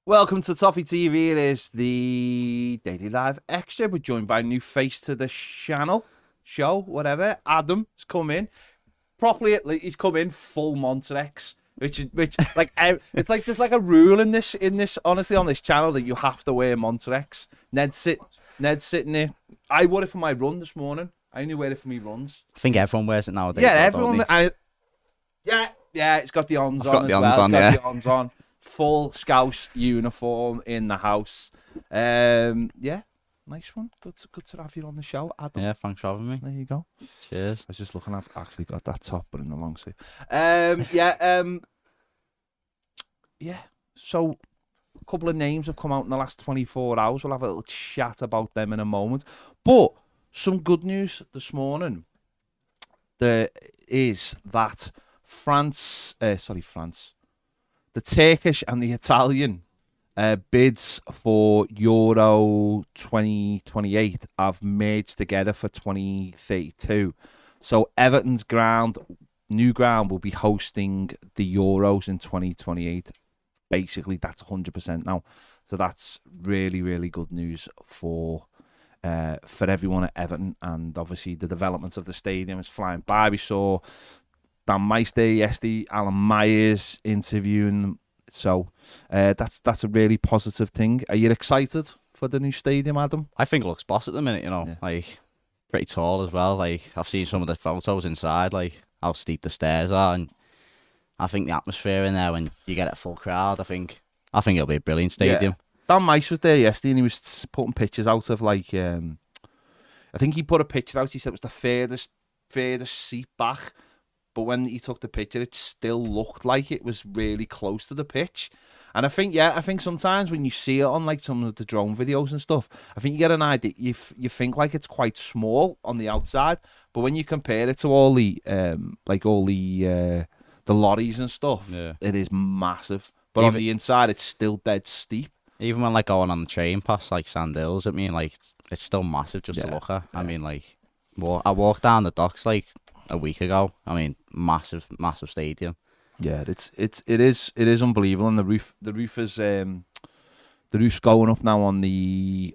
Welcome to Toffee TV. It is the Daily Live Extra. We're joined by a new face to the show, whatever. Adam has come in. He's come in full Monterex, which like it's like there's like a rule in this honestly on this channel that you have to wear Monterex. Ned's sitting there. I wore it for my run this morning. I only wear it for me runs. I think everyone wears it nowadays. Yeah, everyone. Yeah, it's got the ons on as well. It's got the ons on. Full Scouse uniform in the house. Yeah, nice one. Good to have you on the show, Adam. Yeah, thanks for having me. There you go. Cheers. I was just looking. I've actually got that top, but in the long sleeve. Yeah. So, a couple of names have come out in the last 24 hours. We'll have a little chat about them in a moment. But some good news this morning. There is that the Turkish and the Italian bids for Euro 2028 have merged together for 2032. So Everton's new ground will be hosting the Euros in 2028. Basically, that's 100% now. So that's really, really good news for everyone at Everton. And obviously the development of the stadium is flying by. We saw Dan Meister yesterday, Alan Myers interviewing them. So that's a really positive thing. Are you excited for the new stadium, Adam? I think it looks boss at the minute, like pretty tall as well. Like I've seen some of the photos inside, like how steep the stairs are, and I think the atmosphere in there when you get a full crowd, I think it'll be a brilliant stadium. Yeah. Dan Meister was there yesterday and he was putting pictures out of like I think he put a picture out. He said it was the furthest seat back. But when he took the picture, it still looked like it was really close to the pitch. And I think sometimes when you see it on like some of the drone videos and stuff, I think you get an idea. You think like it's quite small on the outside, but when you compare it to all the lorries and stuff, it is massive. But on the inside, it's still dead steep. Even when like going on the train past like Sand Hills, I mean, like it's still massive just to look at. Yeah. I mean, like I walked down the docks like a week ago. I mean, massive stadium. Yeah, it is unbelievable. And the roof is the roof's going up now on the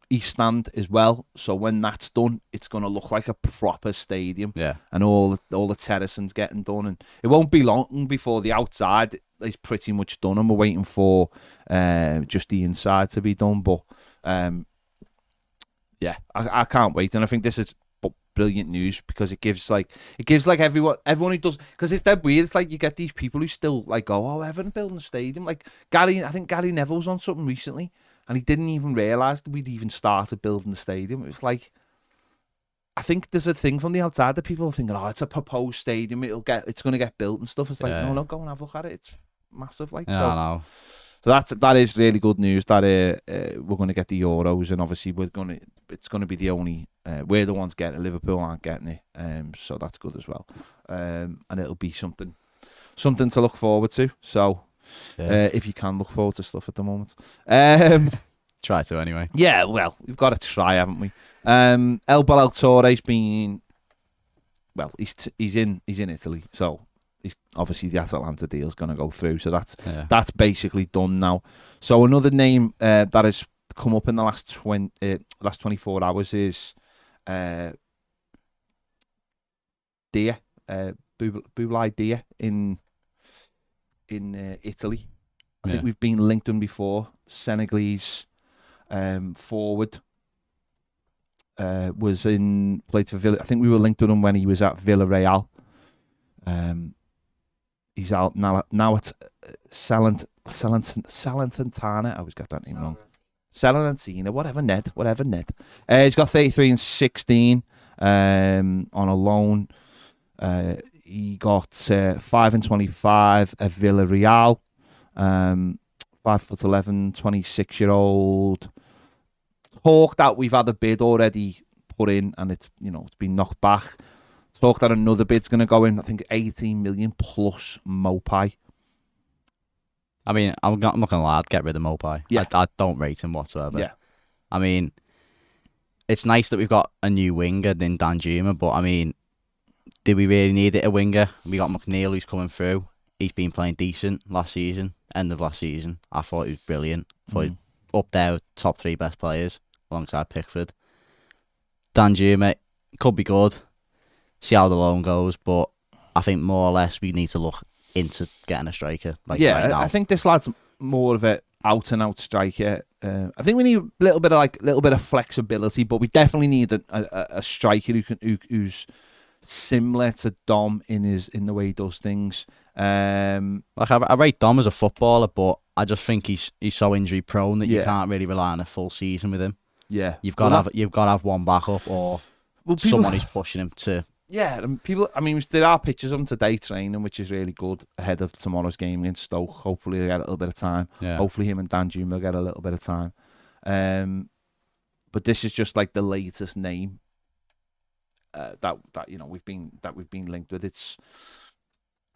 east stand as well. So when that's done, it's going to look like a proper stadium. Yeah, and all the terracing's getting done, and it won't be long before the outside is pretty much done, and we're waiting for just the inside to be done. But yeah, I can't wait, and I think this is brilliant news because it gives like everyone who does, because it's dead weird. It's like you get these people who still like go, oh, Everton building a stadium. Like I think Gary Neville was on something recently and he didn't even realise that we'd even started building the stadium. It was like, I think there's a thing from the outside that people are thinking, oh, it's a proposed stadium, it's going to get built and stuff. It's like, no, go and have a look at it. It's massive. Like, yeah, I know. So that is really good news that we're going to get the Euros, and obviously it's going to be the only we're the ones getting it. Liverpool aren't getting it, so that's good as well, and it'll be something to look forward to. So if you can look forward to stuff at the moment, try to anyway. Yeah, well, we've got to try, haven't we? El Balottore's been he's in Italy, so. Obviously the Atalanta deal is going to go through, so that's basically done now. So another name that has come up in the last 24 hours is Boulaye in Italy. I think we've been linked in before. Senegalese forward played for Villa. I think we were linked with him when he was at Villarreal. He's out now at Salernitana. I always got that name wrong. Salernitana, whatever Ned. He's got 33 and 16 on a loan. He got 5 and 25 at Villarreal. 5'11", 26-year-old. Talk that we've had a bid already put in, and it's been knocked back. Talk that another bid's going to go in, I think 18 million plus Mopai. I mean, I'm not going to lie, I'd get rid of Mopai. Yeah. I don't rate him whatsoever. Yeah. I mean, it's nice that we've got a new winger in Danjuma, but I mean, did we really need a winger? We got McNeil who's coming through. He's been playing decent last season. end of last season. I thought he was brilliant. I thought he was up there with top 3 best players alongside Pickford. Danjuma could be good. See how the loan goes, but I think more or less we need to look into getting a striker. Right now. I think this lad's more of an out and out striker. I think we need a little bit of flexibility, but we definitely need a striker who's similar to Dom in the way he does things. I rate Dom as a footballer, but I just think he's so injury prone that you can't really rely on a full season with him. Yeah, you've got to have one backup or someone who's pushing him to. Yeah, and people. I mean, there are pictures of him today training, which is really good ahead of tomorrow's game against Stoke. Hopefully, they get a little bit of time. Yeah. Hopefully, him and Danjuma will get a little bit of time. But this is just like the latest name that we've been linked with.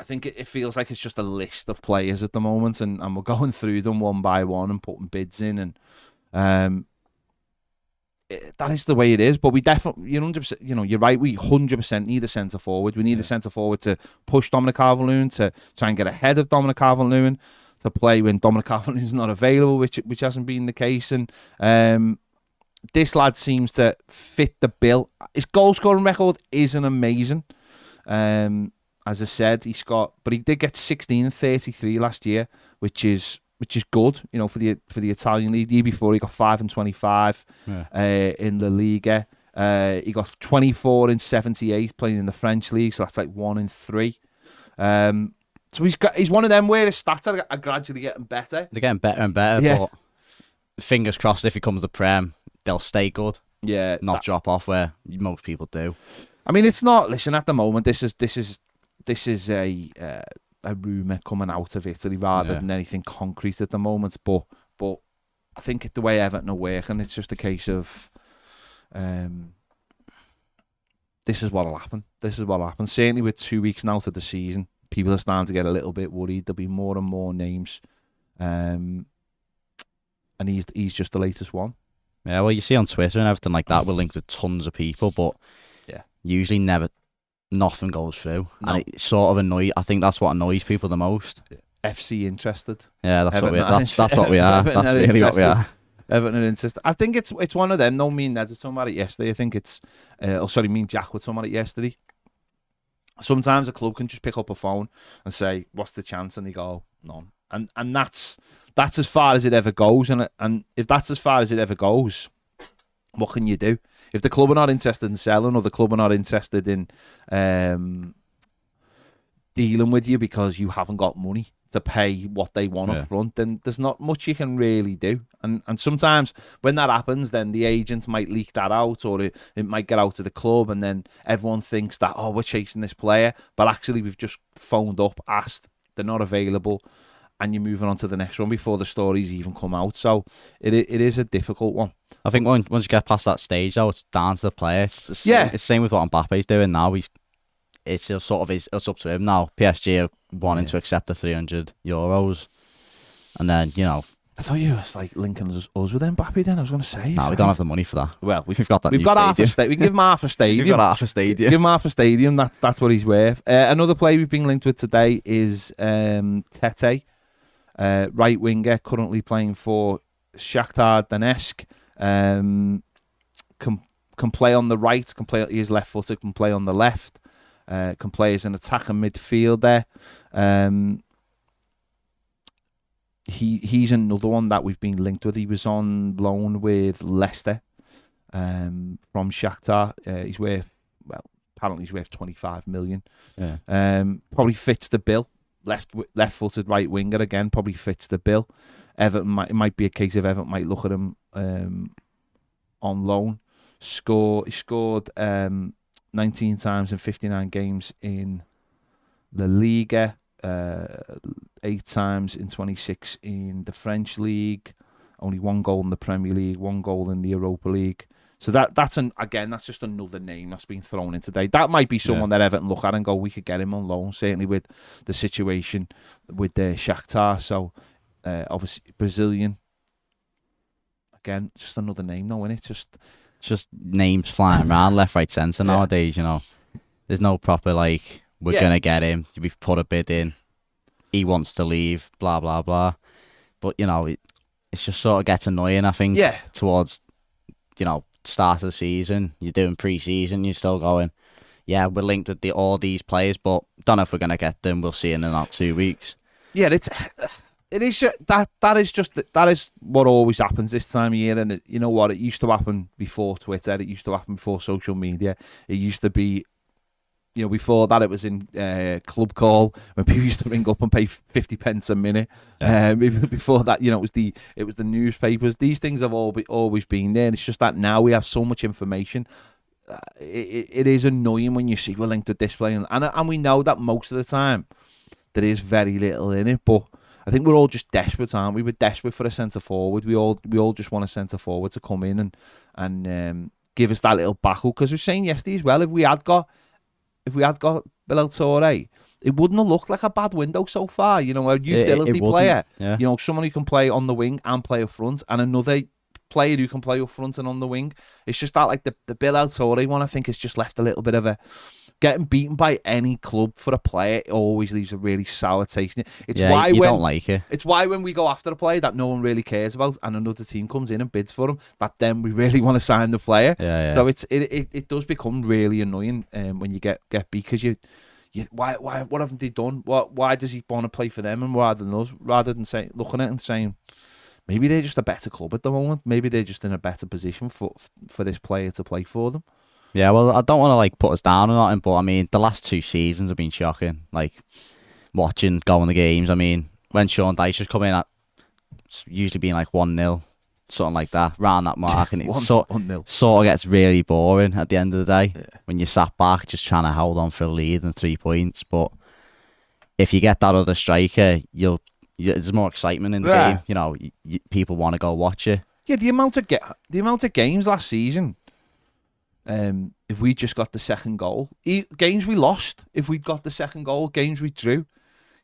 I think it feels like it's just a list of players at the moment, and we're going through them one by one and putting bids in, and that is the way it is. But we definitely, you're right. We 100% need a centre forward. We need a centre forward to push Dominic Calvert-Lewin, to try and get ahead of Dominic Calvert-Lewin, to play when Dominic Calvert-Lewin's not available, which hasn't been the case. And this lad seems to fit the bill. His goal scoring record isn't amazing. As I said, he did get 16 and 33 last year, which is good, for the Italian league. The year before, he got 5 and 25 in the Liga. He got 24 and 78 playing in the French league, so that's like 1 and 3. So he's one of them where his stats are gradually getting better. They're getting better and better, but fingers crossed if he comes to Prem, they'll stay good. Yeah, not drop off where most people do. I mean, it's not. Listen, at the moment, this is a rumour coming out of Italy rather than anything concrete at the moment. But I think the way Everton are working, it's just a case of this is what'll happen. This is what'll happen. Certainly with 2 weeks now to the season, people are starting to get a little bit worried. There'll be more and more names, and he's just the latest one. Yeah, well, you see on Twitter and everything like that, we're linked with tons of people, but usually nothing goes through. No. And it sort of annoys. I think that's what annoys people the most. FC interested. Yeah, that's what we are. That's what we are. That's really what we are. Everton are interested. I think it's one of them. No, me and Ned were talking about it yesterday. I think it's. Me and Jack were talking about it yesterday. Sometimes a club can just pick up a phone and say, "What's the chance?" and they go, "None." And that's as far as it ever goes. And if that's as far as it ever goes, what can you do? If the club are not interested in selling, or the club are not interested in dealing with you because you haven't got money to pay what they want up front, then there's not much you can really do. And sometimes when that happens, then the agent might leak that out, or it might get out to the club, and then everyone thinks that, oh, we're chasing this player, but actually we've just phoned up, asked, they're not available, and you're moving on to the next one before the stories even come out. So it is a difficult one. I think once you get past that stage, though, it's down to the player. It's the same with what Mbappe's doing now. It's up to him now. PSG are wanting to accept the €300, and then I thought you was like linking us with Mbappe. Then I was going to say, no, we don't have the money for that. Well, we've got that. We've got half a stadium. We can give him half a stadium. We've got half a stadium. Give him half a stadium. That's what he's worth. Another player we've been linked with today is Tete, right winger, currently playing for Shakhtar Donetsk. Can play on the right. He is left-footed. Can play on the left. Can play as an attacking midfielder. He's another one that we've been linked with. He was on loan with Leicester from Shakhtar. Apparently he's worth 25 million. Yeah. Probably fits the bill. Left-footed right winger again. Probably fits the bill. Everton it might be a case of Everton might look at him on loan. He scored 19 times in 59 games in the Liga, 8 times in 26 in the French league, only 1 goal in the Premier League, 1 goal in the Europa League. So that's just another name that's been thrown in today. That might be someone that Everton look at and go, we could get him on loan, certainly with the situation with the Shakhtar. So obviously Brazilian. Again, just another name, no, innit? Just names flying around left, right, centre nowadays. There's no proper we're gonna get him. We've put a bid in. he wants to leave, blah, blah, blah. But, you know, it's just sort of gets annoying, I think, towards, you know, start of the season. You're doing pre-season, you're still going, yeah, we're linked with all these players, but don't know if we're going to get them. We'll see in about 2 weeks. Yeah, it is that is what always happens this time of year. And you know what? It used to happen before Twitter. It used to happen before social media. It used to be, you know, before that it was in club call when people used to ring up and pay 50 pence a minute. Before that, you know, it was the newspapers. These things have always been there. It's just that now we have so much information. It is annoying when you see we're linked with this player, and we know that most of the time there is very little in it. But I think we're all just desperate, aren't we? We're desperate for a centre forward. We all just want a centre forward to come in and give us that little backup. Because we were saying yesterday as well, if we had got Bilal Touré, it wouldn't have looked like a bad window so far. You know, a utility player. Yeah. You know, someone who can play on the wing and play up front, and another player who can play up front and on the wing. It's just that, like, the Bilal Touré one, I think, has just left a little bit of a... Getting beaten by any club for a player, it always leaves a really sour taste in it. It's why you don't like it. It's why when we go after a player that no one really cares about and another team comes in and bids for him, that then we really want to sign the player. Yeah. So it does become really annoying when you get beat, because you why what haven't they done? Why does he want to play for them and rather than us? Rather than looking at it and saying, maybe they're just a better club at the moment. Maybe they're just in a better position for this player to play for them. Yeah, well, I don't want to like put us down or nothing, but I mean, the last 2 seasons have been shocking. Like, going the games. I mean, when Sean Dyche has come in, it's usually been like 1-0, something like that, round that mark, and it sort of gets really boring at the end of the day when you sat back just trying to hold on for a lead and 3 points. But if you get that other striker, there's more excitement in the game. You know, people want to go watch it. Yeah, the amount of games last season. If we just got the second goal, games we lost. If we'd got the second goal, games we drew.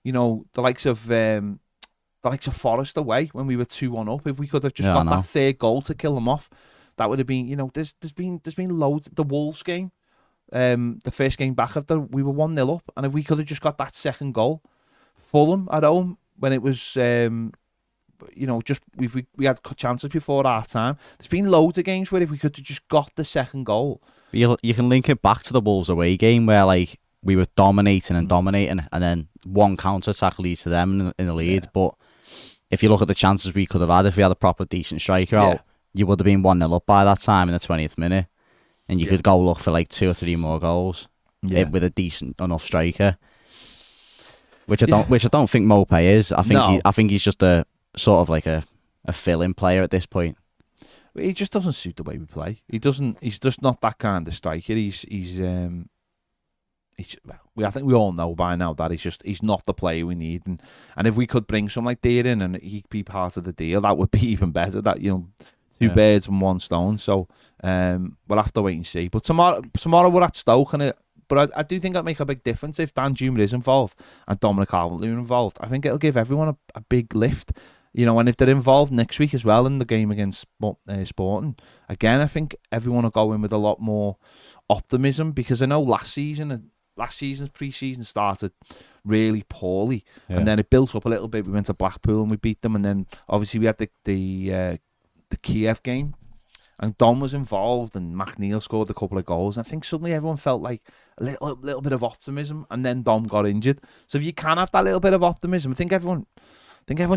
You know, the likes of Forest away when we were 2-1 up. If we could have just got that third goal to kill them off, that would have been. You know, there's been loads. The Wolves game, the first game back after we were 1-0 up, and if we could have just got that second goal, Fulham at home when it was. You know, just we had chances before our time. There's been loads of games where if we could have just got the second goal. You can link it back to the Wolves away game where like we were dominating, and then one counter attack leads to them in the lead. Yeah. But if you look at the chances we could have had if we had a proper decent striker out, you would have been 1-0 up by that time in the 20th minute, and you could go look for like 2 or 3 more goals with a decent enough striker. Which I don't think Mopé is. I think he's just a sort of like a fill-in player at this point. He just doesn't suit the way we play. He's just not that kind of striker. I think we all know by now that he's not the player we need. And if we could bring someone like Dele in and he'd be part of the deal, that would be even better. That, you know, 2 birds and 1 stone. So we'll have to wait and see. But tomorrow we're at Stoke, but I do think that'll make a big difference if Dan Juma is involved and Dominic Calvert-Lewin involved. I think it'll give everyone a big lift. You know, and if they're involved next week as well in the game against Sporting, again, I think everyone will go in with a lot more optimism, because I know last season's pre-season started really poorly, and then it built up a little bit. We went to Blackpool and we beat them, and then obviously we had the Kiev game, and Dom was involved, and McNeil scored a couple of goals. And I think suddenly everyone felt like a little bit of optimism, and then Dom got injured. So if you can have that little bit of optimism, I think everyone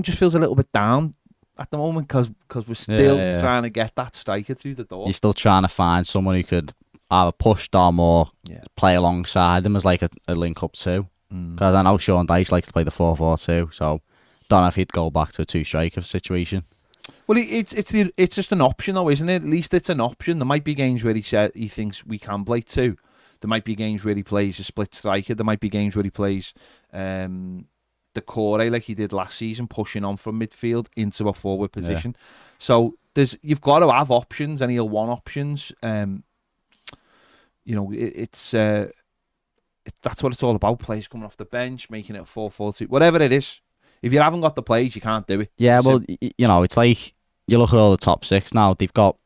just feels a little bit down at the moment because we're still trying to get that striker through the door. You're still trying to find someone who could either push Dom or play alongside him as like a link-up too. Because I know Sean Dyche likes to play the 4-4-2, so don't know if he'd go back to a 2-striker situation. Well, it's just an option though, isn't it? At least it's an option. There might be games where he thinks we can play 2. There might be games where he plays a split striker. There might be games where he plays the core like he did last season, pushing on from midfield into a forward position. So you've got to have options, and he'll want options. You know, it's that's what it's all about. Players coming off the bench, making it a 4-4-2, whatever it is. If you haven't got the plays, you can't do it. Yeah, well, you know, it's like you look at all the top 6 now. They've got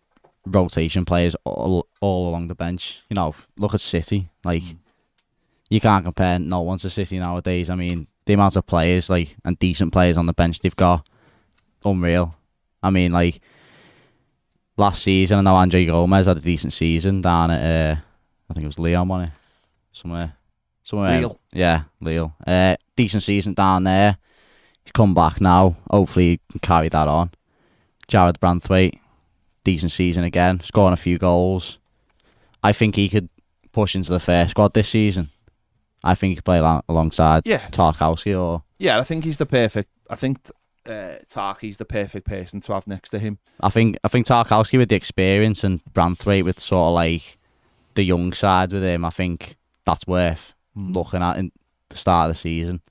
rotation players all along the bench. You know, look at City. Like, you can't compare no one to City nowadays. I mean, the amount of players and decent players on the bench they've got, unreal. I mean, last season, I know Andre Gomez had a decent season down at I think it was Lyon, wasn't it? Somewhere. Lille. Yeah, Lille. Decent season down there. He's come back now. Hopefully he can carry that on. Jared Branthwaite, decent season again, scoring a few goals. I think he could push into the first squad this season. I think he could play alongside Tarkowski or... Yeah, I think he's the perfect... I think Tarky's the perfect person to have next to him. I think Tarkowski with the experience and Branthwaite with sort of the young side with him, I think that's worth looking at in the start of the season.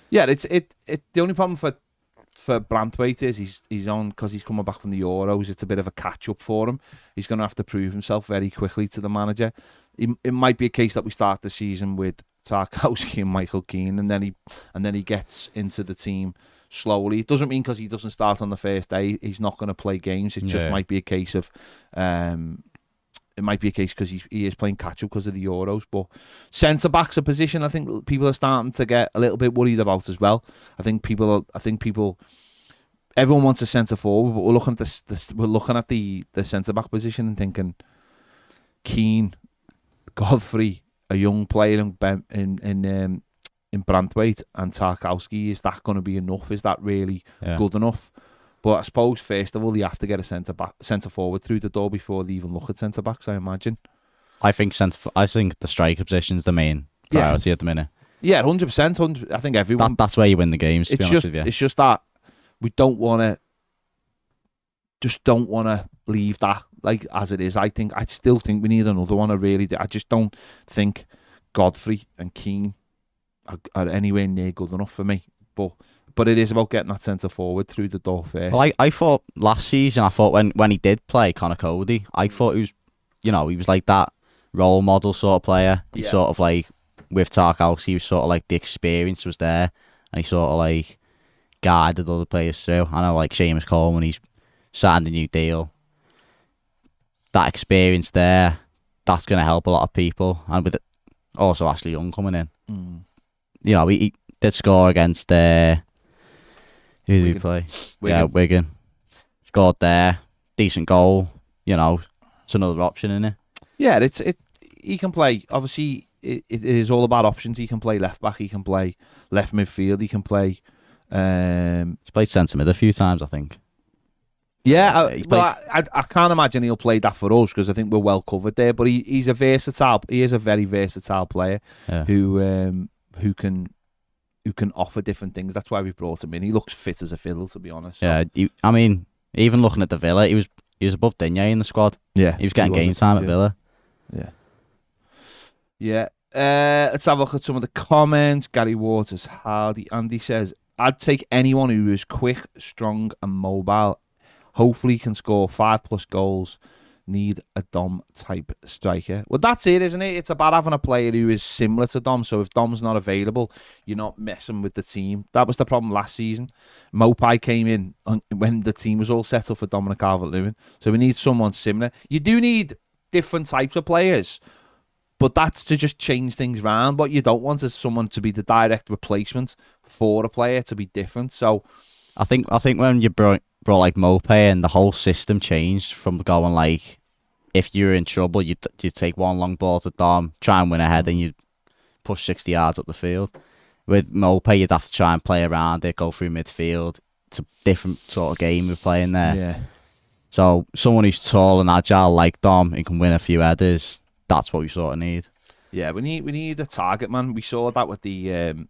Yeah, it's the only problem for Branthwaite is he's on because he's coming back from the Euros. It's a bit of a catch up for him. He's going to have to prove himself very quickly to the manager. It might be a case that we start the season with Tarkowski and Michael Keane, and then he gets into the team slowly. It doesn't mean because he doesn't start on the first day he's not going to play games. It just might be a case of it might be a case because he is playing catch up because of the Euros. But centre back's a position I think people are starting to get a little bit worried about as well. I think everyone wants a centre forward, but we're looking at the centre back position and thinking Keane, Godfrey, a young player in Branthwaite, and Tarkowski. Is that going to be enough? Is that really good enough? But I suppose first of all you have to get a centre forward through the door before they even look at centre backs, I imagine. I think the striker position is the main priority at the minute. Yeah, 100%. I think everyone. That's where you win the games. It's just that we don't want to leave that as it is. I still think we need another one. I just don't think Godfrey and Keane are anywhere near good enough for me. But it is about getting that centre forward through the door first. Well, I thought last season, when he did play Conor Cody, I thought he was, he was like that role model sort of player. He sort of with Tarkowski, he was sort of the experience was there, and he sort of guided other players through. I know Seamus Coleman, he's signed a new deal. That experience there, that's going to help a lot of people, and with also Ashley Young coming in, he did score against who did he play? Wigan. Yeah, Wigan. Scored there. Decent goal. It's another option, isn't it? Yeah, he can play. Obviously, it is all about options. He can play left back. He can play left midfield. He can play. He's played centre mid a few times, I think. Yeah, I can't imagine he'll play that for us because I think we're well covered there. But he's a versatile. He is a very versatile player who can offer different things. That's why we brought him in. He looks fit as a fiddle, to be honest. So. Yeah, I mean, even looking at the Villa, he was above Digne in the squad. Yeah, he was getting game time at Villa. Yeah. Let's have a look at some of the comments. Gary Waters, Hardy, Andy says, "I'd take anyone who is quick, strong, and mobile. Hopefully, can score 5+ goals. Need a Dom type striker." Well, that's it, isn't it? It's about having a player who is similar to Dom. So if Dom's not available, you're not messing with the team. That was the problem last season. Mopai came in when the team was all set up for Dominic Calvert-Lewin. So we need someone similar. You do need different types of players, but that's to just change things around. What you don't want is someone to be the direct replacement for a player to be different. So I think when you brought Mopai and the whole system changed from going if you're in trouble, you take one long ball to Dom, try and win ahead, and you push 60 yards up the field. With Mopai, you'd have to try and play around it, go through midfield. It's a different sort of game we're playing there. Yeah. So someone who's tall and agile like Dom and can win a few headers, that's what we sort of need. Yeah, we need a target man. We saw that with the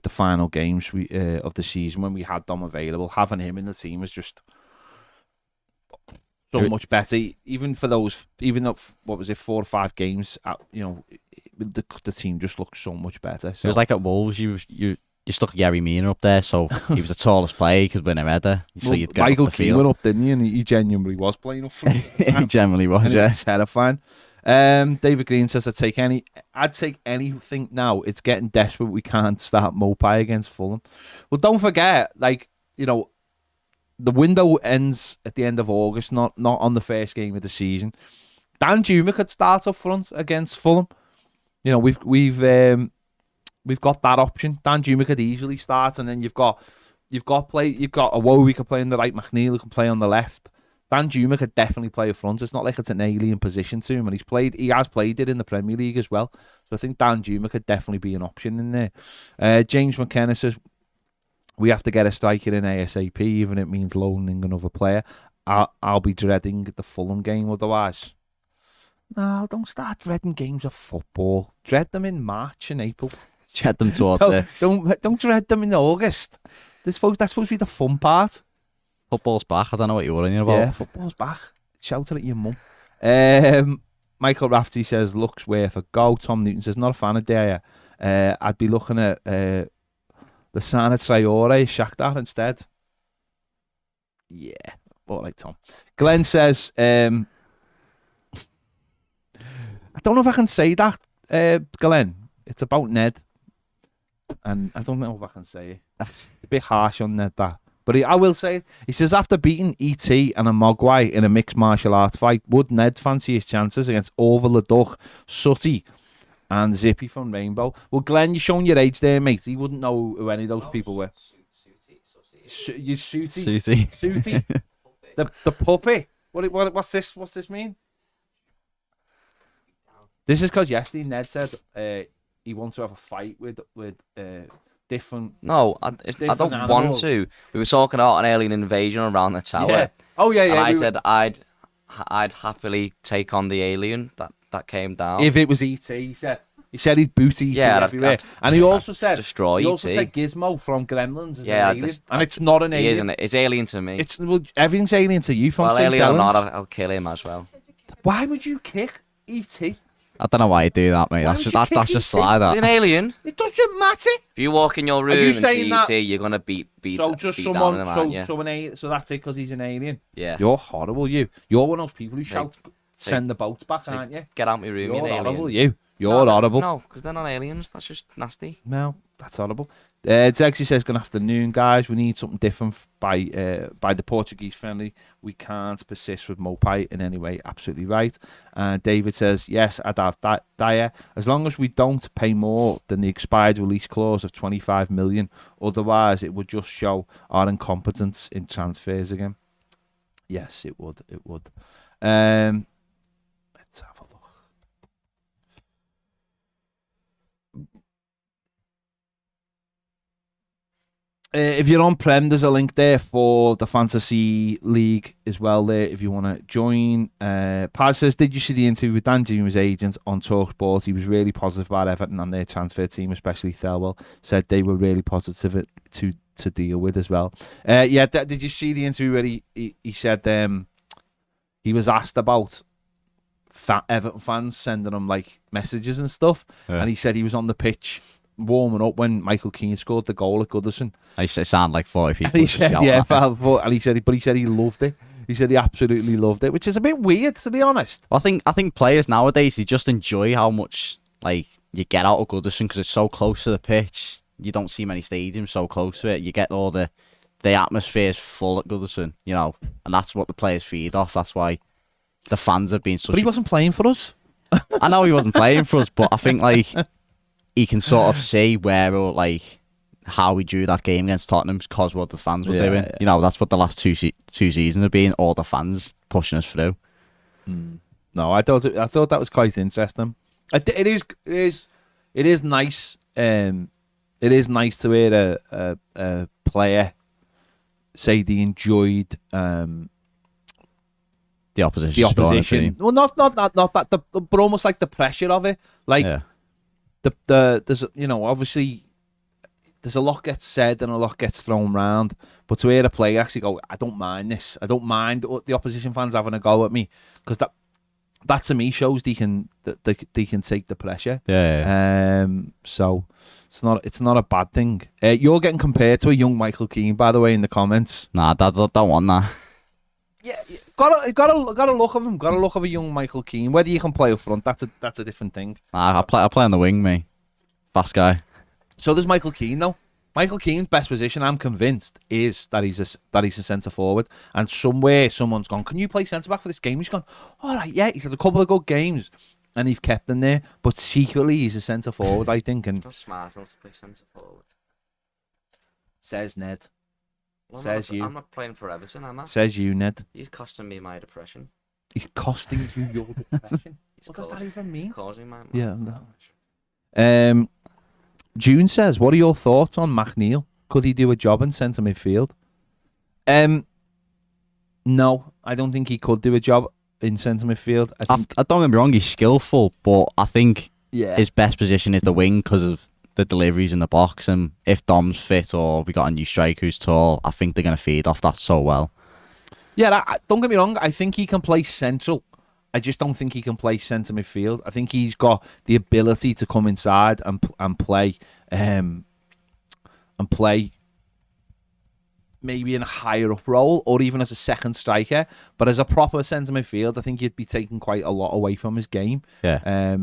final games of the season when we had Dom available. Having him in the team was just so much better. Even for those, what was it, 4 or 5 games? The team just looked so much better. So. It was like at Wolves, you stuck Yerry Mina up there, so he was the tallest player. He could win a header. So you'd get Michael up the Keane field. went up, didn't he? And he genuinely was playing up front. He genuinely was, yeah. Terrifying. David Green says, I'd take anything now. It's getting desperate. We can't start Mopai against Fulham. Well, don't forget, the window ends at the end of August, not on the first game of the season. Dan Juma could start up front against Fulham. We've we've got that option. Dan Juma could easily start, and then you've got Awobi could play on the right, McNeil could play on the left. Dan Juma could definitely play up front. It's not like it's an alien position to him, and he has played it in the Premier League as well. So I think Dan Juma could definitely be an option in there. James McKenna says we have to get a striker in ASAP, even if it means loaning another player. I'll be dreading the Fulham game otherwise. No, don't start dreading games of football. Dread them in March and April. Dread them towards there. Don't dread them in August. That's supposed to be the fun part. Football's back. I don't know what you're worrying about. Yeah, football's back. Shout it at your mum. Michael Rafferty says, looks worth a go. Tom Newton says, not a fan of Dele. I'd be looking at the Sana Traore, Shakhtar instead. Yeah. All right, Tom. Glenn says, I don't know if I can say that, Glenn. It's about Ned. And I don't know if I can say it. It's a bit harsh on Ned, that. But I will say it. He says, after beating E.T. and a Mogwai in a mixed martial arts fight, would Ned fancy his chances against Orva Leduc, Sooty, and Zippy from Rainbow? Well, Glenn, you're showing your age there, mate. He wouldn't know who any of those people were. Sooty. The puppy. What's this? What's this mean? This is because yesterday Ned said he wants to have a fight with different. No, I don't animals. want to. We were talking about an alien invasion around the tower. Yeah. Oh yeah. And I said I'd happily take on the alien that came down. If it was E.T., he said he'd boot E.T. everywhere. And he also said destroy E.T. He also said Gizmo from Gremlins is an alien. And it's not an alien. Isn't it? It's alien to me. Everything's alien to you from alien or not, I'll kill him as well. Why would you kick E.T.? I don't know why you do that, mate. That's just sly, that. He's an alien. It doesn't matter. If you walk in your room and see E.T., you're gonna beat so just beat someone down him, aren't you? So that's it because he's an alien. Yeah. You're horrible. You're one of those people who shout, send the boats back, aren't you? Get out my room, You're you horrible. alien. You're horrible. No, because they're not aliens. That's just nasty. No, that's horrible. Zexy says, good afternoon, guys. We need something different by the Portuguese friendly. We can't persist with Mopai in any way. Absolutely right. David says, yes, I'd have Dyer. As long as we don't pay more than the expired release clause of 25 million. Otherwise, it would just show our incompetence in transfers again. Yes, it would. It would. Let's have a look. If you're on Prem, there's a link there for the Fantasy League as well there if you want to join. Paz says, did you see the interview with Dan Juma's agent on TalkSport? He was really positive about Everton and their transfer team, especially Thelwell. Said they were really positive to deal with as well. Yeah, did you see the interview where he said he was asked about Everton fans sending him like messages and stuff, and he said he was on the pitch warming up when Michael Keane scored the goal at Goodison. I sound like 40 people. And he said, and he said he loved it. He said he absolutely loved it, which is a bit weird, to be honest. I think players nowadays, they just enjoy how much like you get out of Goodison because it's so close to the pitch. You don't see many stadiums so close to it. You get all the atmosphere is full at Goodison, you know, and that's what the players feed off. That's why the fans have been such. But he wasn't playing for us. I know he wasn't playing for us, but I think like he can sort of see where or like how we drew that game against Tottenham because what the fans were doing. Yeah. You know, that's what the last two seasons have been. All the fans pushing us through. No, I thought that was quite interesting. It is nice. It is nice to hear a player say they enjoyed the opposition. Well, not that, but almost like the pressure of it. Like there's obviously there's a lot gets said and a lot gets thrown around, but to hear a player actually go, I don't mind this. I don't mind the opposition fans having a go at me because that to me shows they can take the pressure. So it's not a bad thing. You're getting compared to a young Michael Keane, by the way, in the comments. Nah, Dad, don't want that. Yeah, got a look of him. Got a look of a young Michael Keane. Whether you can play up front, that's a different thing. Nah, I play on the wing, me. Fast guy. So there's Michael Keane though. Michael Keane's best position, I'm convinced, is that he's a centre forward. And somewhere someone's gone, can you play centre back for this game? He's gone, all right, yeah. He's had a couple of good games, and he've kept him there. But secretly, he's a centre forward, I think. And Not smart enough to play centre forward. says Ned. Well, Says you. I'm not playing for Everton, am I? Says you, Ned. He's costing me my depression. He's costing you your depression. What does that even mean? He's causing my Yeah. No. June says, "What are your thoughts on McNeil? Could he do a job in centre midfield?" No, I don't think he could do a job in centre midfield. I don't get me wrong, he's skillful, but I think Yeah. his best position is the wing because of the deliveries in the box. And if Dom's fit or we got a new striker who's tall, I think they're going to feed off that so well. Yeah, don't get me wrong. I think he can play central. I just don't think he can play centre midfield. I think he's got the ability to come inside and play maybe in a higher up role or even as a second striker. But as a proper centre midfield, I think he'd be taking quite a lot away from his game. Yeah.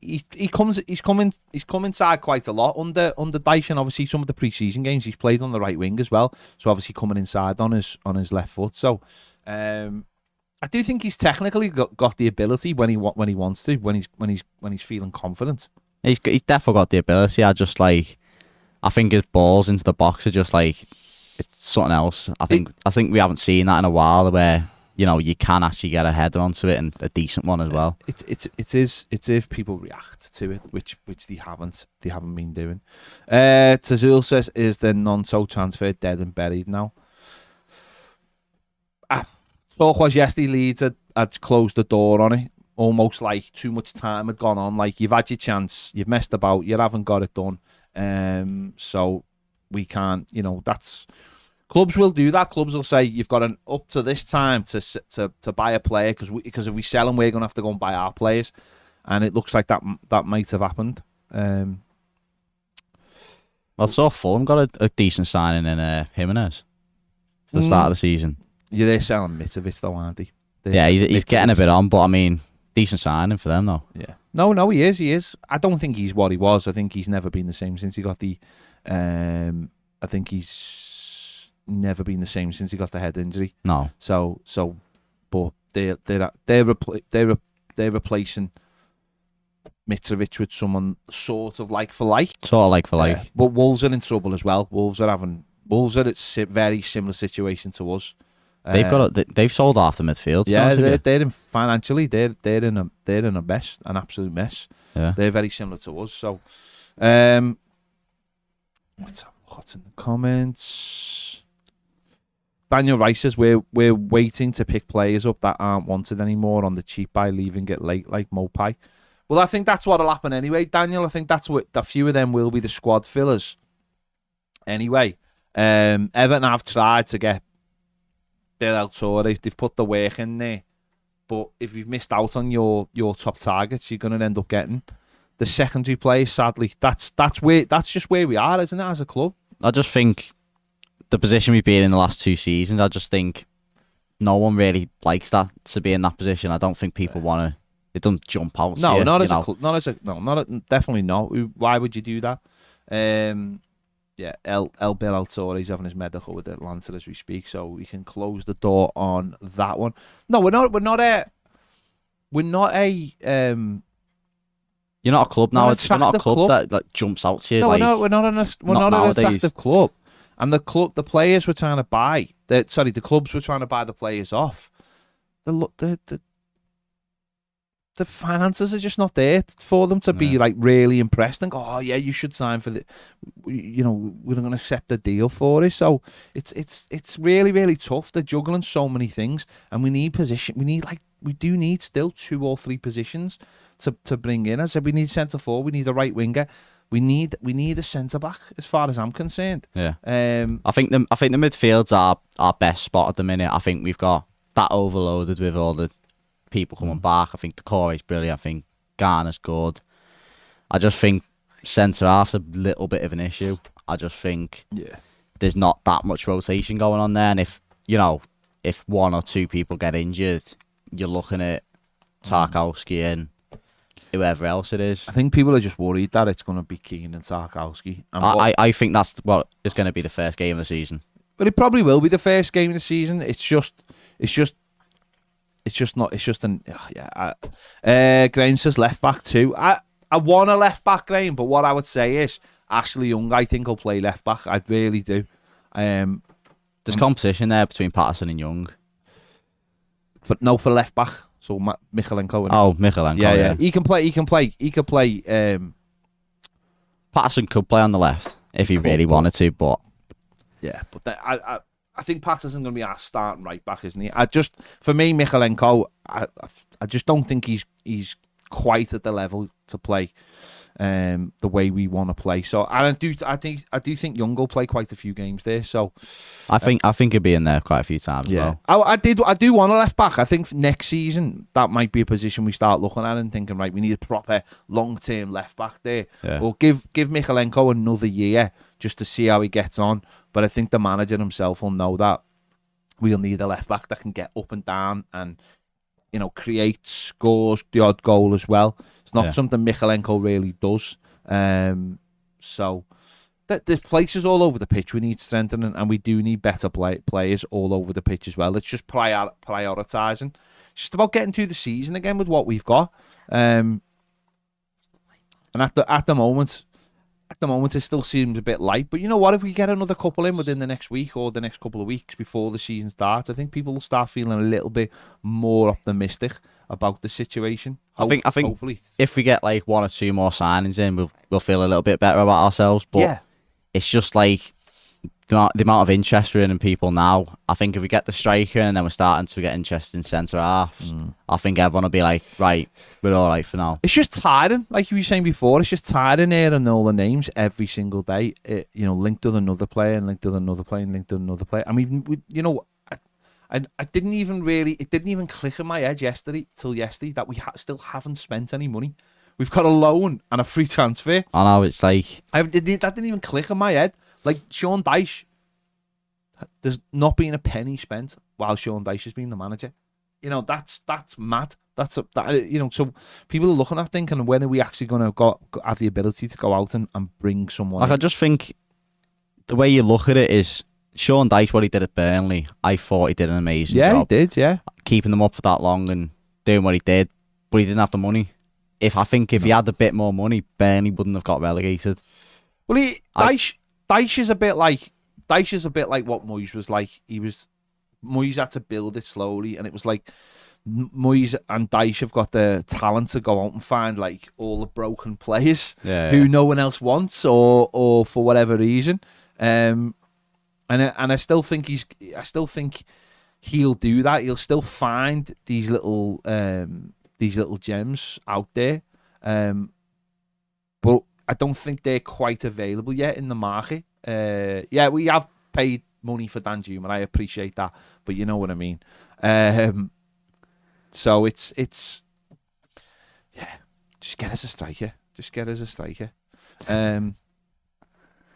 He comes inside quite a lot under Dyche, and obviously some of the pre-season games he's played on the right wing as well. So obviously coming inside on his left foot. So I do think he's technically got the ability when he wants to, when he's feeling confident. He's definitely got the ability. I think his balls into the box are just like it's something else. I think we haven't seen that in a while where you can actually get a header onto it and a decent one as well. It's if people react to it, which they haven't been doing. Tazul says, "Is the Nonto transfer dead and buried now?" Talk was yesterday Leeds had closed the door on it, almost like too much time had gone on. Like, you've had your chance, you've messed about, you haven't got it done. So we can't, that's... Clubs will do that. Clubs will say, you've got an up to this time to buy a player because if we sell him, we're going to have to go and buy our players. And it looks like that might have happened. Well, so Fulham got a decent signing in Jimenez for the start of the season. Yeah, they're selling Mitrovic though, aren't they? He's getting a bit on, but I mean, decent signing for them though. Yeah. No, he is. I don't think he's what he was. I think he's never been the same since he got the... I think he's never been the same since he got the head injury. No. But they're replacing Mitrovic with someone sort of like for like. But Wolves are in trouble as well. Wolves are at a very similar situation to us. They've sold half the midfield. Yeah, they're in financially they're in a mess, an absolute mess. Yeah, they're very similar to us. So, what's in the comments? Daniel Rice says we're waiting to pick players up that aren't wanted anymore on the cheap by leaving it late, like Mopai. Well, I think that's what'll happen anyway, Daniel. I think that's what a few of them will be the squad fillers. Anyway, Everton have tried to get Dele Alli. They've put the work in there, but if you've missed out on your top targets, you're going to end up getting the secondary players. Sadly, that's just where we are, isn't it, as a club? I just think the position we've been in the last 2 seasons, I just think no one really likes that, to be in that position. I don't think people want to. It doesn't jump out. No, not as a club. Definitely not. Why would you do that? Yeah, Bill Altori is having his medical with Atlanta as we speak, so we can close the door on that one. No, we're not a. You're not a club now. It's not a club that jumps out to you. No, we're not an attractive club. And the players we're trying to buy. The clubs were trying to buy the players off. The finances are just not there for them to be like really impressed and go, oh yeah, you should sign for the, we're going to accept the deal for it. So it's really, really tough. They're juggling so many things, and we need position. We do need still 2 or 3 positions to bring in. I said we need centre forward, we need a right winger, we need a centre back. As far as I'm concerned, yeah. I think the midfield's our best spot at the minute. I think we've got that overloaded with all the people coming back. I think the core is brilliant. I think Garner's good. I just think centre half's a little bit of an issue. I just think there's not that much rotation going on there, and if 1 or 2 people get injured, you're looking at Tarkowski and whoever else it is. I think people are just worried that it's going to be Keane and Tarkowski. I think that's what it's going to be the first game of the season. But it probably will be the first game of the season. It's just It's just not. It's just an Graham says left back too. I want a left back, Graham, but what I would say is Ashley Young, I think, will play left back. I really do. There's competition there between Patterson and Young. For left back. So Michalenko. Michalenko. Yeah. He can play. Patterson could play on the left if he really wanted to, but yeah. But I think Patterson's going to be our starting right back, isn't he? For me, Michalenko, I just don't think he's quite at the level to play the way we want to play. So I do think Young will play quite a few games there. So I think he'll be in there quite a few times. Yeah, as well. I do want a left back. I think next season that might be a position we start looking at and thinking, right, we need a proper long-term left back there. Yeah. Or give Michalenko another year just to see how he gets on. But I think the manager himself will know that we'll need a left back that can get up and down and, you know, create, scores the odd goal as well. It's not something Michalenko really does. So there's places all over the pitch we need strengthening, and we do need better players all over the pitch as well. It's just prioritising. It's just about getting through the season again with what we've got. And at the moment, it still seems a bit light. But you know what? If we get another couple in within the next week or the next couple of weeks before the season starts, I think people will start feeling a little bit more optimistic about the situation. I think hopefully, if we get like one or two more signings in, we'll feel a little bit better about ourselves. But it's just like the amount of interest we're in people now. I think if we get the striker and then we're starting to get interest in centre halves, I think everyone will be like, right, we're all right for now. It's just tiring, like you were saying before. It's just tiring hearing all the names every single day. Linked with another player and linked with another player and linked with another player. I mean, I didn't even click in my head yesterday that we still haven't spent any money. We've got a loan and a free transfer. I know, it's like that didn't even click in my head. Like Sean Dyche, there's not been a penny spent while Sean Dyche has been the manager. You know, that's mad. So people are looking at thinking, when are we actually going to have the ability to go out and bring someone in? I just think the way you look at it is Sean Dyche, what he did at Burnley, I thought he did an amazing job. Yeah, he did, yeah. Keeping them up for that long and doing what he did, but he didn't have the money. If he had a bit more money, Burnley wouldn't have got relegated. Well, Dyche is a bit like what Moyes was like. Moyes had to build it slowly, and it was like Moyes and Dyche have got the talent to go out and find like all the broken players who no one else wants, or for whatever reason. And I still think he'll do that. He'll still find these little gems out there, but I don't think they're quite available yet in the market. We have paid money for Danjuma, and I appreciate that, but you know what I mean. So it's just get us a striker.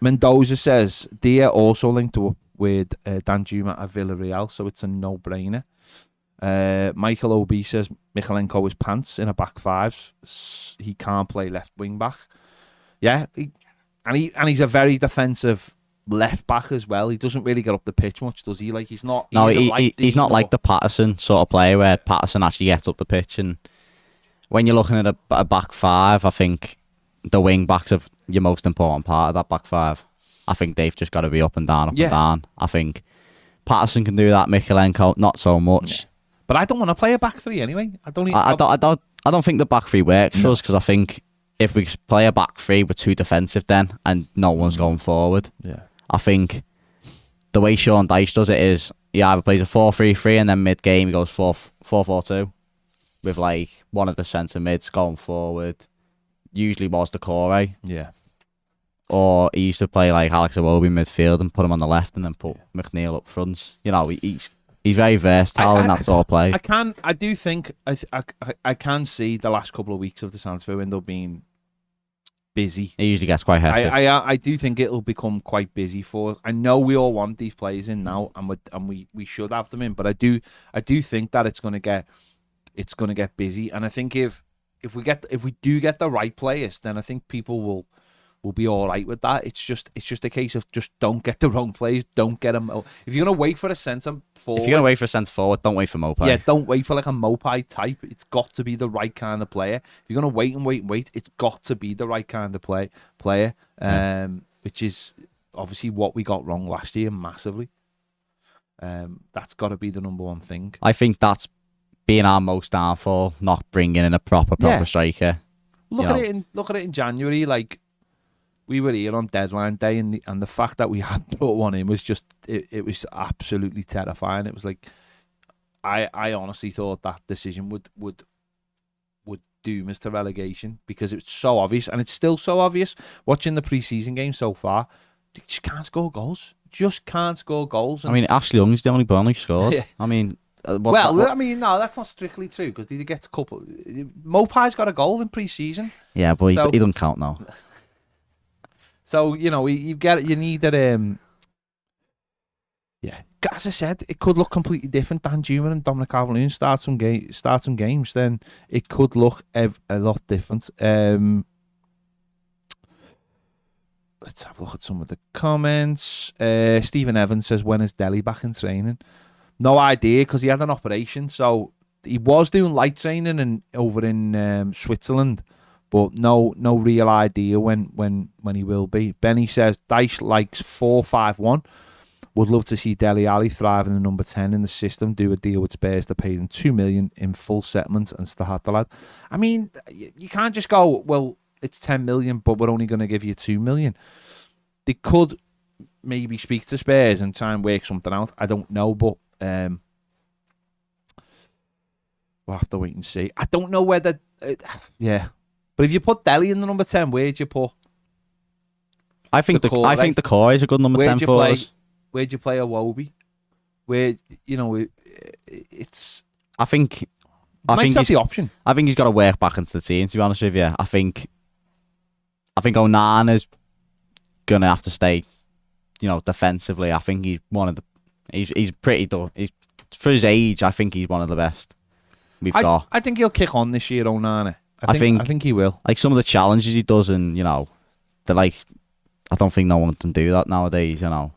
Mendoza says Dia also linked up with Danjuma at Villarreal, so it's a no-brainer. Michael OB says Michalenko is pants in a back five. He can't play left wing back. Yeah, he's a very defensive left back as well. He doesn't really get up the pitch much, does he? Like he's not. He's not like the Patterson sort of player where Patterson actually gets up the pitch. And when you're looking at a back five, I think the wing backs are your most important part of that back five. I think they've just got to be up and down, and down. I think Patterson can do that. Michalenko, not so much. Yeah. But I don't want to play a back three anyway. I don't think the back three works for us, because I think if we play a back three, we're too defensive then, and no one's going forward. Yeah, I think the way Sean Dyche does it is he either plays a 4-3-3 and then mid game he goes 4-4-2 with like one of the centre mids going forward. Usually was the core, yeah. Or he used to play like Alex Iwobi midfield and put him on the left and then put McNeil up front. You know, he's very versatile in that sort of play. I can see the last couple of weeks of the transfer window being busy. It usually gets quite hectic. I do think it'll become quite busy for. I know we all want these players in now, and we should have them in. But I do think that it's gonna get busy. And I think if we do get the right players, then I think people we'll be all right with that. It's just a case of just don't get the wrong players, don't get them. If you're gonna wait for a centre forward, if you're gonna wait for a centre forward, don't wait for Mopai. Yeah, don't wait for like a Mopai type. It's got to be the right kind of player. If you're gonna wait and wait and wait, it's got to be the right kind of player. Which is obviously what we got wrong last year massively. That's got to be the number one thing. I think that's being our most downfall, not bringing in a proper striker. Look at it in January. Like, we were here on deadline day, and the fact that we had brought one in was just it was absolutely terrifying. It was like I honestly thought that decision would doom us to relegation, because it's so obvious, and it's still so obvious watching the pre-season game so far. They just can't score goals. Just can't score goals. I mean, Ashley Young's the only Burnley scored. Yeah. I mean, I mean, no, that's not strictly true, because he gets a couple. Mopai's got a goal in pre-season. Yeah, but he doesn't count now. So you get it. You need that. Yeah, as I said, it could look completely different. Dan Juma and Dominic Calvert-Lewin start some games. Then it could look a lot different. Let's have a look at some of the comments. Stephen Evans says, when is Dele back in training? No idea, because he had an operation. So he was doing light training over in Switzerland, but no real idea when he will be. Benny says, Dyche likes 4-5-1. Would love to see Dele Alli thrive in the number 10 in the system. Do a deal with Spurs to pay him $2 million in full settlement and start the lad. I mean, you can't just go, well, it's 10 million, but we're only going to give you 2 million. They could maybe speak to Spurs and try and work something out. I don't know, but we'll have to wait and see. I don't know whether, yeah. But if you put Dele in the number 10, where'd you put? I think the core is a good number 10 for us. Where'd you play Iwobi? Where it's. I think that's the option. I think he's got to work back into the team. To be honest with you, I think Onana's gonna have to stay, defensively. I think he's one of the. He's pretty dull. For his age, I think he's one of the best we've got. I think he'll kick on this year, Onana. I think he will. Like some of the challenges he does, and they're like, I don't think no one can do that nowadays. And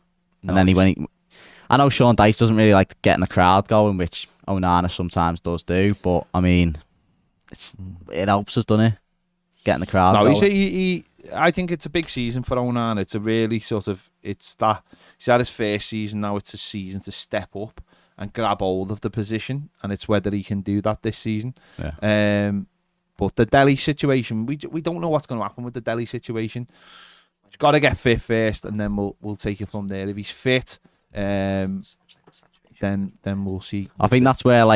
then I know Sean Dyche doesn't really like getting the crowd going, which Onana sometimes does do, but I mean, it helps us, doesn't it? Getting the crowd going. I think it's a big season for Onana. It's a really he's had his first season, now it's a season to step up and grab hold of the position, and it's whether he can do that this season. Yeah. But the Dele situation, we don't know what's going to happen with the Dele situation. He's got to get fit first, and then we'll take it from there. If he's fit, then we'll see. I think that's where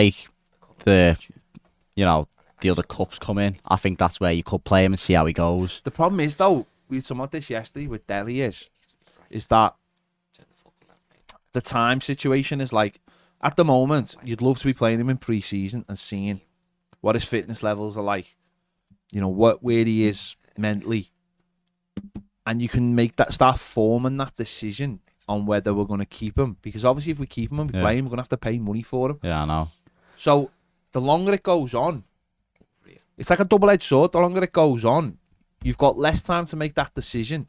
the other cups come in. I think that's where you could play him and see how he goes. The problem is, though, we were talking about this yesterday with Dele, is that the time situation is like, at the moment, you'd love to be playing him in pre-season and seeing what his fitness levels are like, where he is mentally. And you can start forming that decision on whether we're going to keep him. Because obviously if we keep him and we play him, we're going to have to pay money for him. Yeah, I know. So the longer it goes on, it's like a double-edged sword. The longer it goes on, you've got less time to make that decision.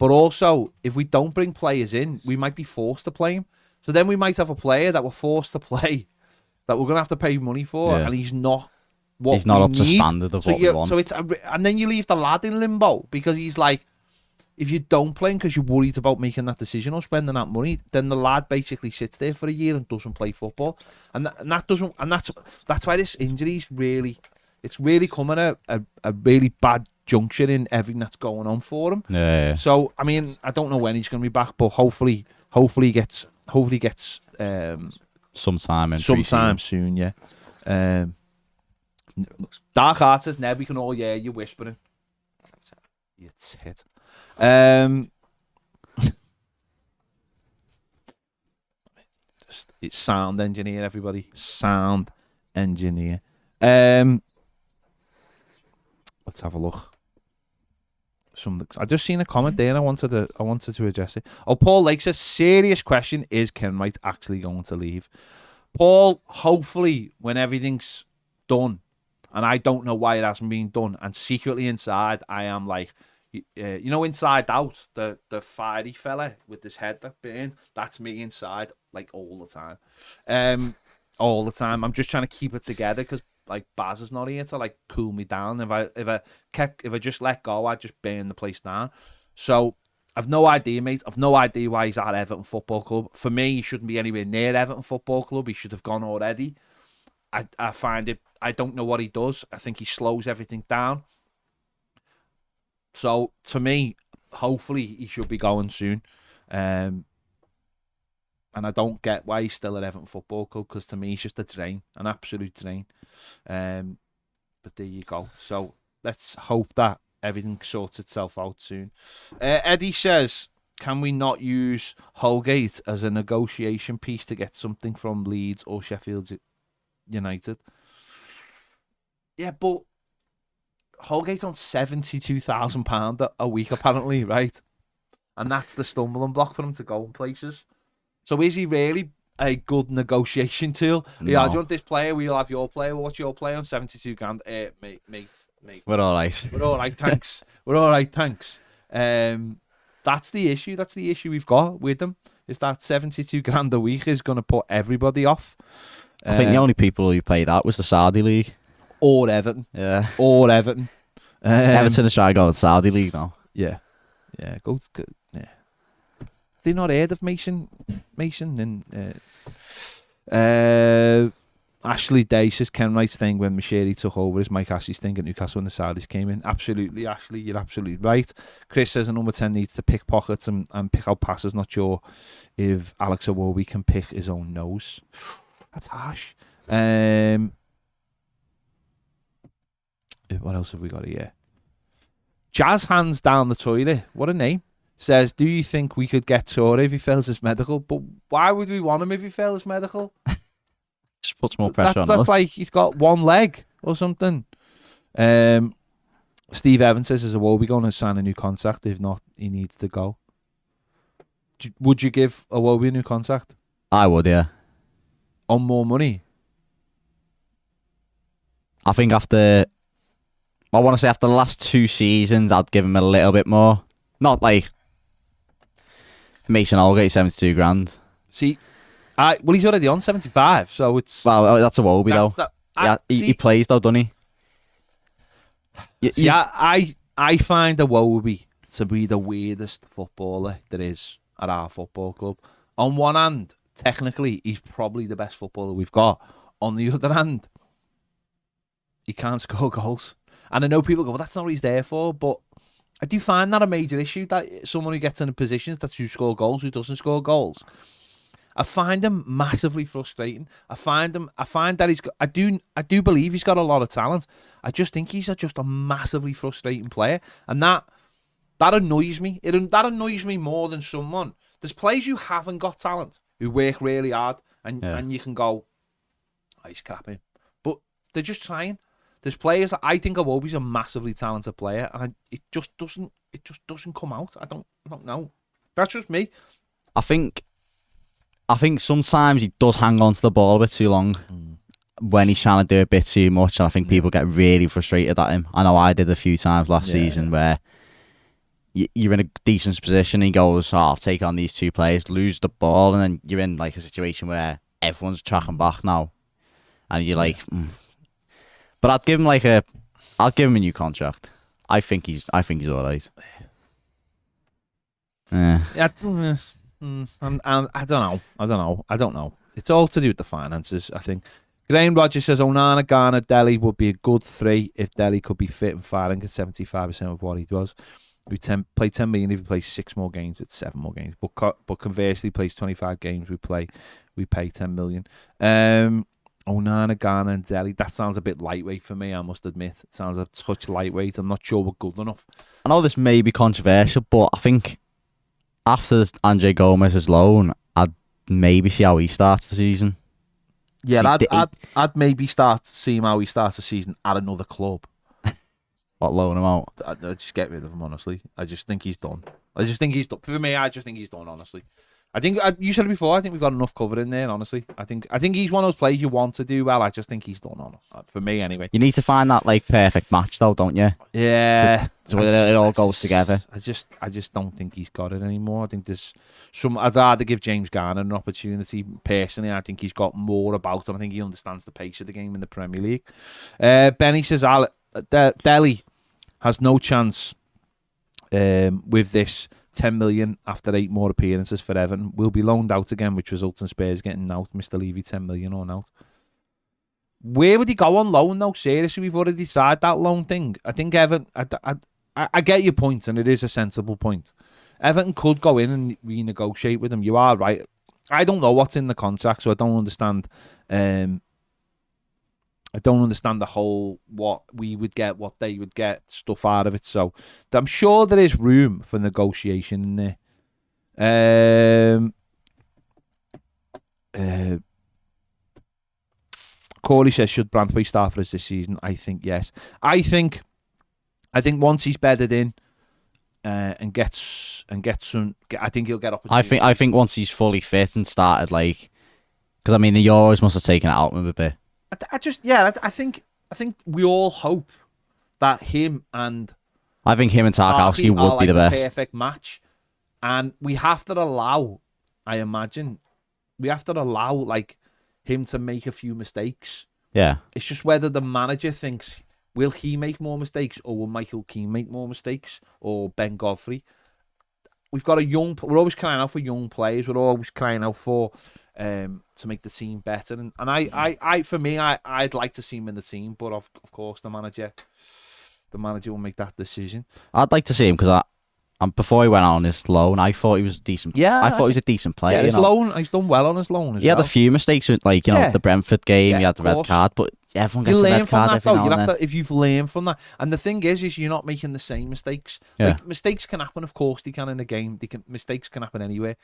But also, if we don't bring players in, we might be forced to play him. So then we might have a player that we're forced to play that we're going to have to pay money for, and he's not what he's not we up need. to standard of what we want. So and then you leave the lad in limbo, because he's like, if you don't play him because you're worried about making that decision or spending that money, then the lad basically sits there for a year and doesn't play football, and that's why this injury is really coming a really bad junction in everything that's going on for him. Yeah. So I mean, I don't know when he's going to be back, but hopefully he gets sometime soon. Yeah. Dark artist, Neb, we can all hear you whispering. You tit. It's sound engineer, everybody. Sound engineer. Let's have a look. I just seen a comment there and I wanted to address it. Oh, Paul Lake says, serious question, is Kenwright actually going to leave? Paul, hopefully when everything's done, and I don't know why it hasn't been done, and secretly inside I am like, You know, Inside Out, the fiery fella with his head that burned. That's me inside, like all the time. All the time. I'm just trying to keep it together because like Baz is not here to like cool me down. If I just let go, I'd just burn the place down. So I've no idea, mate. I've no idea why he's at Everton Football Club. For me, he shouldn't be anywhere near Everton Football Club. He should have gone already. I find it. I don't know what he does. I think he slows everything down. So to me, hopefully he should be going soon. And I don't get why he's still at Everton Football Club, because to me he's just a drain, an absolute drain. But there you go. So let's hope that everything sorts itself out soon. Eddie says, can we not use Holgate as a negotiation piece to get something from Leeds or Sheffield United? Yeah, but Holgate's on £72,000 a week apparently, right? And that's the stumbling block for him to go in places. So is he really a good negotiation tool? No. Yeah, do you want this player? We'll have your player. What's your player on 72 grand? Mate. We're all right. We're all right, thanks. We're all right, thanks. That's the issue. That's the issue we've got with them. Is that 72 grand a week is going to put everybody off. I think the only people who played that was the Saudi League. Or Everton. Yeah. Or Everton. Everton is trying to go to the Saudi League now. Yeah. Go. Yeah. They not heard of Mason and Ashley Day says Ken Wright's thing when Mashiri took over is Mike Ashley's thing at Newcastle when the Saudis came in. Absolutely, Ashley, you're absolutely right. Chris says a number 10 needs to pick pockets and pick out passes. Not sure if Alex Iwobi can pick his own nose. That's harsh. What else have we got here? Jazz Hands Down the Toilet. What a name. Says, do you think we could get Torre if he fails his medical? But why would we want him if he fails his medical? Just puts more pressure on us. That's like he's got one leg or something. Steve Evans says, is Iwobi going to sign a new contract? If not, he needs to go. Would you give Iwobi a new contract? I would, yeah. On more money? I think after the last 2 seasons, I'd give him a little bit more. Not like Mason Holgate, 72 grand. See, well, he's already on 75, so it's... Well, that's Iwobi, though. He plays, though, doesn't he? I find Iwobi to be the weirdest footballer there is at our football club. On one hand, technically, he's probably the best footballer we've got. On the other hand, he can't score goals. And I know people go, well, that's not what he's there for, but I do find that a major issue, that someone who gets in positions that's who score goals, who doesn't score goals. I find him massively frustrating. I find that he's got, I do believe he's got a lot of talent. I just think he's just a massively frustrating player, and that annoys me. That annoys me more than someone. There's players who haven't got talent, who work really hard, and you can go, oh, he's crapping, but they're just trying. There's players that I think Iwobi's a massively talented player, and it just doesn't come out. I don't know. That's just me. I think sometimes he does hang on to the ball a bit too long when he's trying to do a bit too much, and I think people get really frustrated at him. I know I did a few times last season where you're in a decent position and he goes, oh, I'll take on these 2 players, lose the ball, and then you're in like a situation where everyone's tracking back now, and you're like... But I'd give him a new contract. I think he's all right. Yeah, I don't know. It's all to do with the finances, I think. Graham Rogers says Onana, Garner, Dele would be a good 3 if Dele could be fit and firing at 75% of what he does. We play 10 million if he plays 6 more games, it's 7 more games. But conversely, plays 25 games, we pay 10 million. Onana, Garner and Dele. That sounds a bit lightweight for me, I must admit. It sounds a touch lightweight. I'm not sure we're good enough. I know this may be controversial, but I think after Andre Gomez's loan, I'd maybe see how he starts the season. Yeah, I'd maybe start seeing how he starts the season at another club. What, loan him out? I'd just get rid of him, honestly. I just think he's done. For me, I just think he's done, honestly. I think you said it before. I think we've got enough covered in there. Honestly, I think he's one of those players you want to do well. I just think he's done on for me anyway. You need to find that like perfect match, though, don't you? Yeah, So it all goes together. I just don't think he's got it anymore. I think there's some. I'd rather give James Garner an opportunity. Personally, I think he's got more about him. I think he understands the pace of the game in the Premier League. Benny says Dele has no chance with this 10 million after 8 more appearances for Everton. Will be loaned out again, which results in Spurs getting out. Mr. Levy 10 million on out. Where would he go on loan though? Seriously, we've already decided that loan thing. I think Everton. I get your point, and it is a sensible point. Everton could go in and renegotiate with him. You are right. I don't know what's in the contract, so I don't understand. I don't understand the whole what we would get, what they would get, stuff out of it. So I'm sure there is room for negotiation in there. Corey says, should Branthwaite start for us this season? I think yes. I think once he's bedded in and gets some, I think he'll get opportunities. I think once he's fully fit and started, because I mean the Euros must have taken it out of him a bit. I think we all hope that him and Tarkowski would be the best. Perfect match, and we have to allow. I imagine we have to allow him to make a few mistakes. Yeah, it's just whether the manager thinks, will he make more mistakes, or will Michael Keane make more mistakes, or Ben Godfrey? We've got we're always crying out for young players. We're always crying out for to make the team better. And I'd like to see him in the team, but of course the manager will make that decision. I'd like to see him because before he went on his loan, I thought he was decent. Yeah, I thought he was a decent player. Yeah, his loan, he's done well on his loan. He had a few mistakes with the Brentford game. He had the red card, but everyone gets a red card every now and then. If you've learned from that, and the thing is you're not making the same mistakes. Yeah. Mistakes can happen, of course, they can in a game. Mistakes can happen anywhere.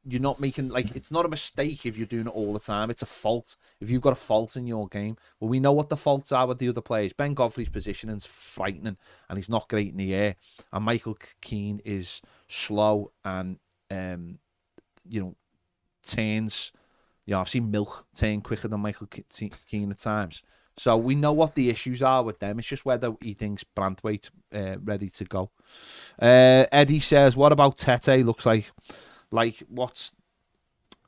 You're not making it's not a mistake if you're doing it all the time. It's a fault. If you've got a fault in your game, well, we know what the faults are with the other players. Ben Godfrey's positioning's frightening, and he's not great in the air. And Michael Keane is slow and turns. I've seen Milk turn quicker than Michael Keane at times. So we know what the issues are with them. It's just whether he thinks Branthwaite ready to go. Eddie says, what about Tete? Looks like what's...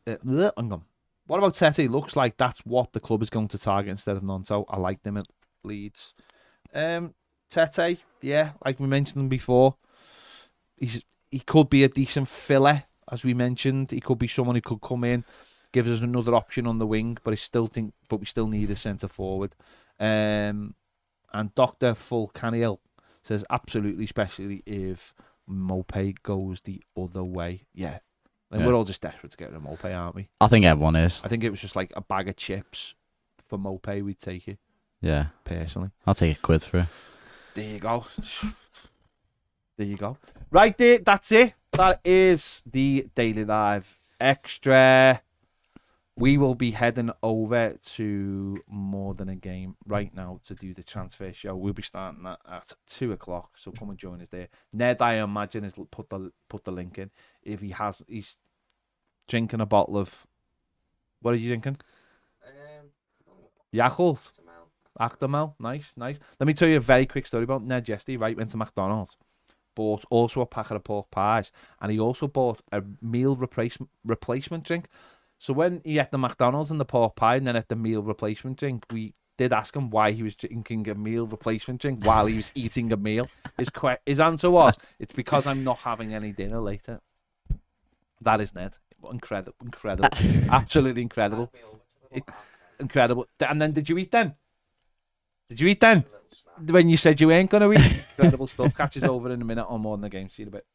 hang on. What about Tete? Looks like that's what the club is going to target instead of Nonto. I like them at Leeds. Tete, yeah, like we mentioned him before. He could be a decent filler, as we mentioned. He could be someone who could come in, gives us another option on the wing, but we still need a centre forward. And Dr. Fulcaniel says absolutely, especially if Mopé goes the other way. Yeah. We're all just desperate to get rid of Mopé, aren't we? I think everyone is. I think it was just like a bag of chips for Mopé. We'd take it. Yeah. Personally. I'll take a quid for it. There you go. There you go. Right there. That's it. That is the Daily Live Extra. We will be heading over to More Than a Game right now to do the transfer show. We'll be starting that at 2:00, so come and join us there. Ned, I imagine, has put the link in. If he's drinking a bottle of, what are you drinking? Yakult. Actimel. Nice. Let me tell you a very quick story about Ned yesterday. Right, went to McDonald's, bought also a packet of pork pies, and he also bought a meal replacement drink. So when he had the McDonald's and the pork pie and then at the meal replacement drink, we did ask him why he was drinking a meal replacement drink while he was eating a meal. His answer was, it's because I'm not having any dinner later. That is Ned. Incredible. Absolutely incredible. Incredible. And then did you eat then? When you said you ain't going to eat? Incredible stuff. Catches over in a minute on More Than a Game. See you in a bit.